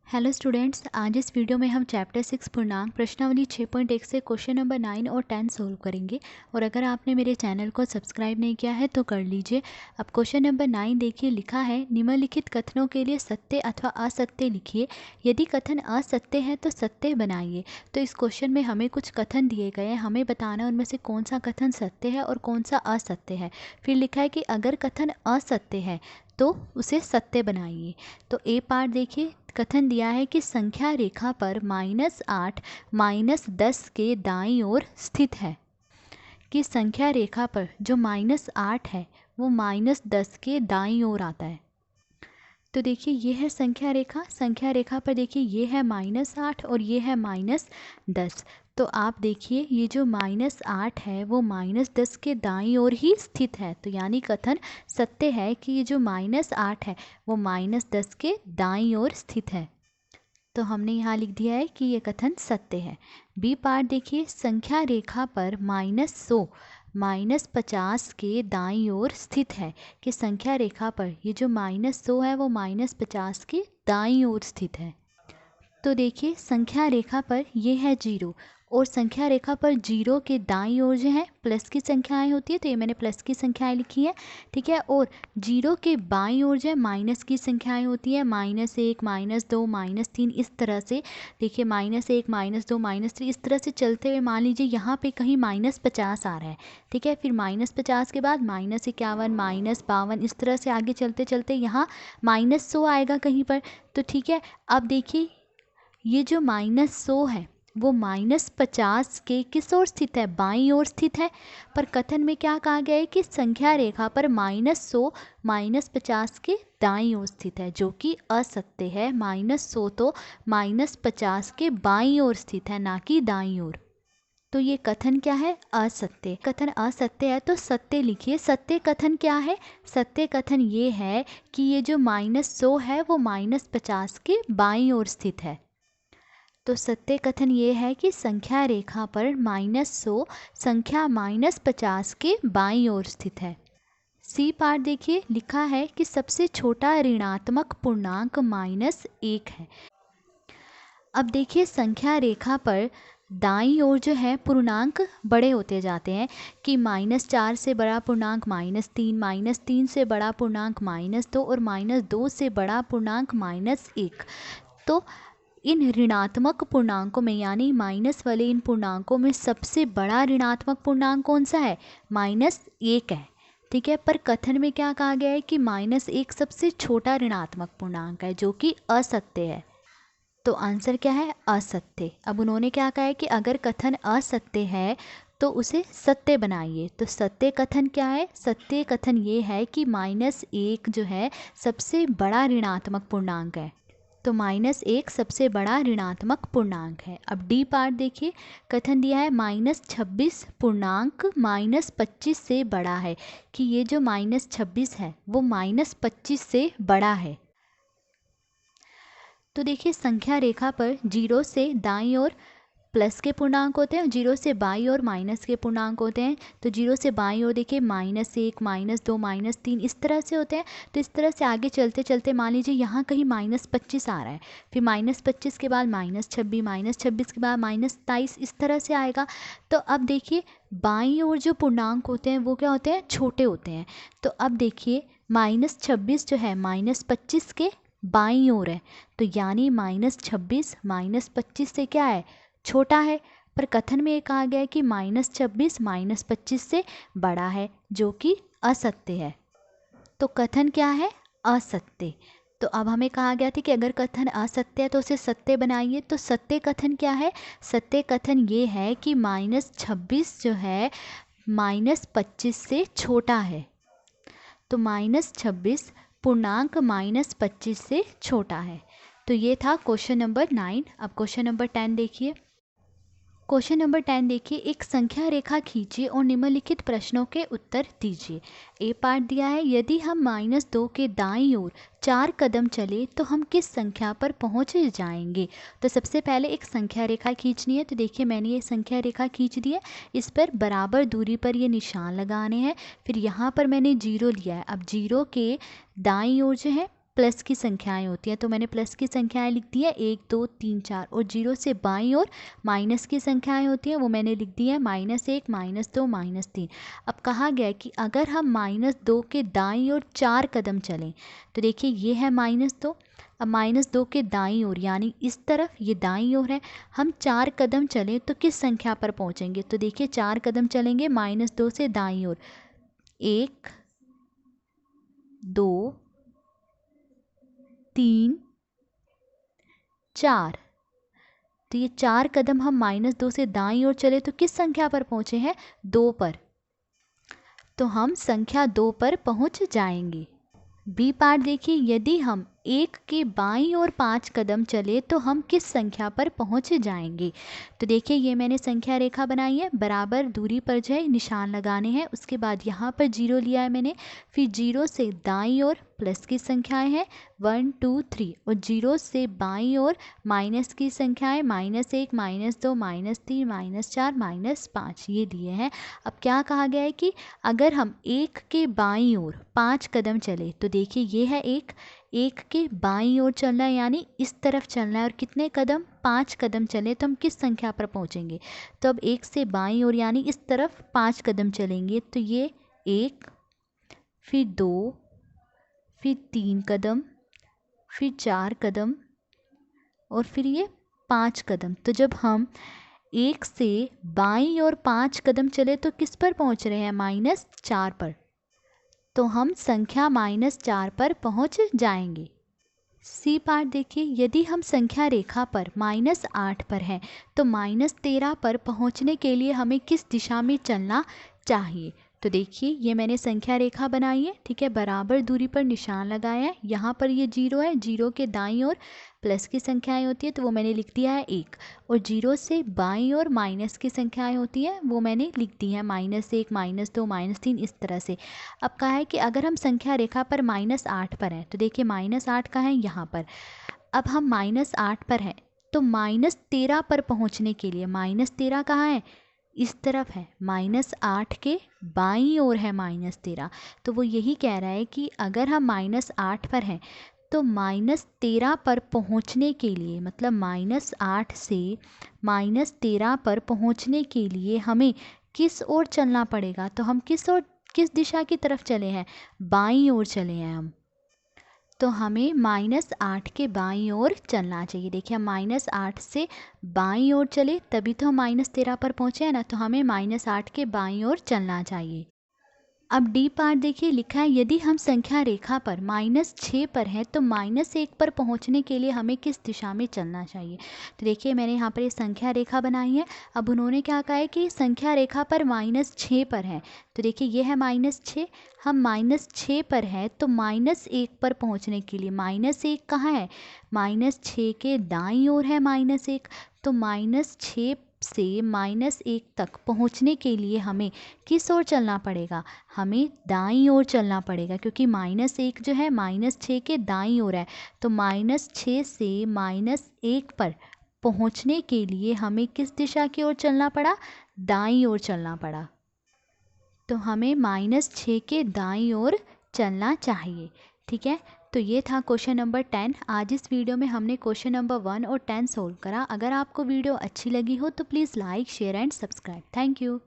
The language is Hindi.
हेलो स्टूडेंट्स, आज इस वीडियो में हम चैप्टर 6 पूर्णांक प्रश्नावली 6.1 से क्वेश्चन नंबर 9 और 10 सोल्व करेंगे। और अगर आपने मेरे चैनल को सब्सक्राइब नहीं किया है तो कर लीजिए। अब क्वेश्चन नंबर 9 देखिए, लिखा है निम्नलिखित कथनों के लिए सत्य अथवा असत्य लिखिए। यदि कथन असत्य है तो सत्य बनाइए। तो इस क्वेश्चन में हमें कुछ कथन दिए गए हैं, हमें बताना उनमें से कौन सा कथन सत्य है और कौन सा असत्य है। फिर लिखा है कि अगर कथन असत्य है तो उसे सत्य बनाइए। तो ए पार्ट देखिए, कथन दिया है कि संख्या रेखा पर -8 -10 के दाईं ओर स्थित है। कि संख्या रेखा पर जो -8 है वो -10 के दाईं ओर आता है। तो देखिए ये है संख्या रेखा पर देखिए ये है -8 और ये है -10। तो आप देखिए ये जो -8 है वो -10 के दाईं ओर ही स्थित है। तो यानी कथन सत्य है कि ये जो -8 है वो -10 के दाईं ओर स्थित है। तो हमने यहाँ लिख दिया है कि ये कथन सत्य है। बी पार्ट देखिए, संख्या रेखा पर -100 -50 के दाईं ओर स्थित है। कि संख्या रेखा पर ये जो -100 है वो -50 के दाईं ओर स्थित है। तो देखिए संख्या रेखा पर ये है 0 और संख्या रेखा पर 0 के दाईं ओर जो है प्लस की संख्याएं होती है, तो ये मैंने प्लस की संख्याएं लिखी है, ठीक है। और 0 के बाईं ओर जो है माइनस की संख्याएं होती है, -1 -2 -3 इस तरह से। देखिए -1 -2 -3 इस तरह से चलते हुए मान लीजिए यहाँ पे कहीं -50 आ रहा है, ठीक है। फिर -50 के बाद -51 -52 इस तरह से आगे चलते चलते यहाँ -100 आएगा कहीं पर। तो ठीक है, अब देखिए ये जो -100 है वो -50 के किस ओर स्थित है, बाईं ओर स्थित है। पर कथन में क्या कहा गया है कि संख्या रेखा पर -100 -50 के दाईं ओर स्थित है, जो कि असत्य है। -100 तो -50 के बाईं ओर स्थित है, ना कि दाईं ओर। तो ये कथन क्या है, असत्य। कथन असत्य है तो सत्य लिखिए। सत्य कथन क्या है, सत्य कथन ये है कि ये जो -100 है वो -50 के बाईं ओर स्थित है। तो सत्य कथन ये है कि संख्या रेखा पर -100 संख्या -50 के बाईं ओर स्थित है। सी पार्ट देखिए, लिखा है कि सबसे छोटा ऋणात्मक पूर्णांक -1 है। अब देखिए संख्या रेखा पर दाईं ओर जो है पूर्णांक बड़े होते जाते हैं। कि -4 से बड़ा पूर्णांक -3 -3 से बड़ा पूर्णांक -2 और -2 से बड़ा पूर्णांक -1। तो इन ऋणात्मक पूर्णांकों में यानी माइनस वाले इन पूर्णांकों में सबसे बड़ा ऋणात्मक पूर्णांक कौन सा है, -1 है, ठीक है। पर कथन में क्या कहा गया है कि -1 सबसे छोटा ऋणात्मक पूर्णांक है, जो कि असत्य है। तो आंसर क्या है, असत्य। अब उन्होंने क्या कहा है कि अगर कथन असत्य है तो उसे सत्य बनाइए। तो सत्य कथन क्या है, सत्य कथन ये है कि -1 जो है सबसे बड़ा ऋणात्मक पूर्णांक है। तो -1 सबसे बड़ा ऋणात्मक पूर्णांक है। अब डी पार्ट देखिए, कथन दिया है -26 पूर्णांक -25 से बड़ा है। कि ये जो -26 है वो -25 से बड़ा है। तो देखिए संख्या रेखा पर 0 से दाईं ओर प्लस के पूर्णांक होते हैं और 0 से बाईं ओर माइनस के पूर्णांक होते हैं। तो 0 से बाईं ओर देखिए -1 -2 -3 इस तरह से होते हैं। तो इस तरह से आगे चलते चलते मान लीजिए यहाँ कहीं -25 आ रहा है, फिर -25 के बाद -26 -26 के बाद -23 इस तरह से आएगा। तो अब देखिए बाईं ओर जो पूर्णांक होते हैं वो क्या होते हैं, छोटे होते हैं। तो अब देखिए -26 जो है -25 के बाईं ओर है। तो यानी -26 -25 से क्या है, छोटा है। पर कथन में ये कहा गया है कि -26 -25 से बड़ा है, जो कि असत्य है। तो कथन क्या है, असत्य। तो अब हमें कहा गया था कि अगर कथन असत्य है तो उसे सत्य बनाइए। तो सत्य कथन क्या है, सत्य कथन ये है कि -26 जो है -25 से छोटा है। तो -26 पूर्णांक -25 से छोटा है। तो ये था क्वेश्चन नंबर 9। अब क्वेश्चन नंबर 10 देखिए। क्वेश्चन नंबर 10 देखिए, एक संख्या रेखा खींचिए और निम्नलिखित प्रश्नों के उत्तर दीजिए। ए पार्ट दिया है, यदि हम -2 के दाईं ओर 4 कदम चले तो हम किस संख्या पर पहुंच जाएंगे। तो सबसे पहले एक संख्या रेखा खींचनी है। तो देखिए मैंने ये संख्या रेखा खींच दी है, इस पर बराबर दूरी पर ये निशान लगाने हैं। फिर यहाँ पर मैंने 0 लिया है। अब 0 के दाईं ओर जो है प्लस की संख्याएं होती हैं, तो मैंने प्लस की संख्याएं लिख दी है 1 2 3 4, और 0 से बाईं ओर माइनस की संख्याएं होती हैं, वो मैंने लिख दी है -1 -2 -3। अब कहा गया है कि अगर हम -2 के दाईं ओर 4 कदम चलें, तो देखिए ये है -2, अब -2 के दाईं ओर यानी इस तरफ, ये दाईं ओर है, हम 4 कदम चलें तो किस संख्या पर पहुंचेंगे? तो देखिए 4 कदम चलेंगे -2 से दाईं ओर, 1 2 3 4। तो ये 4 कदम हम -2 से दाईं ओर चले तो किस संख्या पर पहुंचे हैं? 2 पर। तो हम संख्या 2 पर पहुंच जाएंगे। बी पार्ट देखिए, यदि हम 1 के बाईं ओर 5 कदम चले तो हम किस संख्या पर पहुंच जाएंगे? तो देखिए ये मैंने संख्या रेखा बनाई है, बराबर दूरी पर जो है निशान लगाने हैं, उसके बाद यहाँ पर 0 लिया है मैंने, फिर 0 से दाईं ओर प्लस की संख्याएं हैं 1 2 3, और 0 से बाईं ओर माइनस की संख्याएं -1 -2 -3 -4 -5 ये दिए हैं। अब क्या कहा गया है कि अगर हम 1 के बाईं ओर 5 कदम चले, तो देखिए ये है 1 के बाईं ओर चलना है यानी इस तरफ चलना है, और कितने कदम? 5 कदम चले तो हम किस संख्या पर पहुंचेंगे? तो अब 1 से बाईं ओर यानी इस तरफ 5 कदम चलेंगे, तो ये 1, फिर 2, फिर 3 कदम, फिर 4 कदम, और फिर ये 5 कदम। तो जब हम 1 से बाईं ओर 5 कदम चले तो किस पर पहुंच रहे हैं? -4 पर। तो हम संख्या -4 पर पहुंच जाएंगे। सी पार्ट देखिए, यदि हम संख्या रेखा पर -8 पर हैं तो -13 पर पहुंचने के लिए हमें किस दिशा में चलना चाहिए? तो देखिए ये मैंने संख्या रेखा बनाई है, ठीक है, बराबर दूरी पर निशान लगाया है, यहाँ पर ये 0 है, 0 के दाईं ओर प्लस की संख्याएं होती है तो वो मैंने लिख दिया है 1, और 0 से बाईं ओर माइनस की संख्याएं होती हैं वो मैंने लिख दी हैं -1 -2 -3 इस तरह से। अब कहा है कि अगर हम संख्या रेखा पर -8 पर हैं, तो देखिए -8 कहाँ है? यहाँ पर। अब हम -8 पर हैं तो -13 पर पहुँचने के लिए, -13 कहाँ है? इस तरफ है, -8 के बाईं ओर है -13, तो वो यही कह रहा है कि अगर हम -8 पर हैं तो -13 पर पहुंचने के लिए, मतलब -8 से -13 पर पहुंचने के लिए हमें किस ओर चलना पड़ेगा? तो हम किस दिशा की तरफ चले हैं? बाईं ओर चले हैं हम, तो हमें -8 के बाईं ओर चलना चाहिए। देखिए हम -8 से बाईं ओर चले तभी तो हम -13 पर पहुँचे हैं ना, तो हमें -8 के बाईं ओर चलना चाहिए। अब डी पार्ट देखिए, लिखा है यदि हम संख्या रेखा पर -6 पर हैं तो -1 पर पहुंचने के लिए हमें किस दिशा में चलना चाहिए? तो देखिए मैंने यहाँ पर ये संख्या रेखा बनाई है। अब उन्होंने क्या कहा है कि संख्या रेखा पर -6 पर है, तो देखिए ये है -6, हम -6 पर है तो -1 पर पहुंचने के लिए, -1 कहाँ है? -6 के दाईं ओर है -1, तो -6 से -1 तक पहुंचने के लिए हमें किस ओर चलना पड़ेगा? हमें दाईं ओर चलना पड़ेगा, क्योंकि -1 जो है -6 के दाईं ओर है, तो -6 से -1 पर पहुंचने के लिए हमें किस दिशा की ओर चलना पड़ा? दाईं ओर चलना पड़ा। तो हमें -6 के दाईं ओर चलना चाहिए, ठीक है। तो ये था क्वेश्चन नंबर 10। आज इस वीडियो में हमने क्वेश्चन नंबर 1 और 10 सोल्व करा। अगर आपको वीडियो अच्छी लगी हो तो please like, share and subscribe. Thank you.